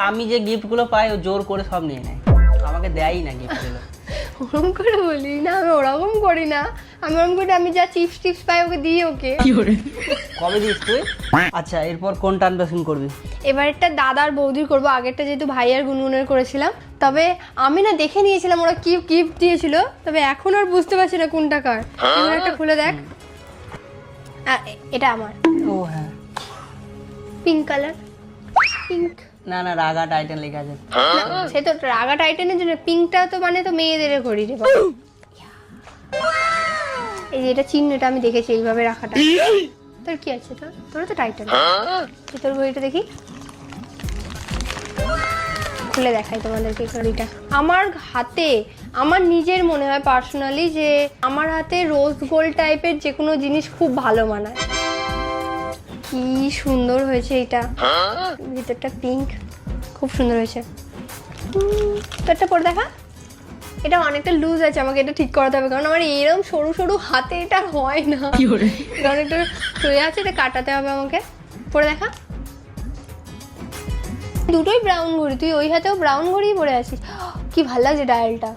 আমি যে গিফটগুলো পাই ও জোর করে সব নিয়ে নেয়, আমাকে দেয়ই না গিফটগুলো। ওরকম করে বলি না, আমি ওরকম করি না। আমি ওরকম করে আমি যা চিপস টিপস পাই ওকে দিই ওকে। কবে দিস তুই? আচ্ছা এরপর কোনটা আনবক্সিং করবি? এবারটা দাদার বৌদির করবো, আগেরটা যেহেতু ভাই আর গুনগুনের করেছিলাম। তবে আমি না দেখে নিয়েছিলাম ওরা কি গিফট দিয়েছিল, তবে এখন আর বুঝতে পারছি না কোনটা কার। এবার একটা খুলে দেখ। এটা আমার। ও হ্যাঁ, পিঙ্ক কালার। পিঙ্ক না না রাগা টাইটান লেখা আছে। সে তো রাগা টাইটানের জন্য, পিঙ্কটা তো মানে তো মেয়েদের ঘড়ি রে বাবা। এই যে এটা চিহ্নটা আমি দেখেছি এইভাবে রাখাটা। তোর কি আছে? তোর তো টাইটান। তোর ঘড়িটা দেখি, খুলে দেখাই তোমাদেরকে ঘড়িটা। আমার হাতে, আমার নিজের মনে হয় পার্সোনালি যে আমার হাতে রোজ গোল্ড টাইপের যে কোনো জিনিস খুব ভালো মানায়। কি সুন্দর হয়েছে এটা, ভিতরটা পিঙ্ক, খুব সুন্দর হয়েছে। তোরটা পরে দেখা। এটা অনেকটা লুজ আছে, আমাকে এটা ঠিক করাতে হবে, কারণ আমার এরকম সরু সরু হাতে এটা হয় না। অনেকটা শুয়ে আছে, এটা কাটাতে হবে আমাকে। পরে দেখা। দুটোই ব্রাউন ঘড়ি, তুই ওই হাতেও ব্রাউন ঘড়িই পরে আছিস, কি ভালো লাগছে ডায়ালটা।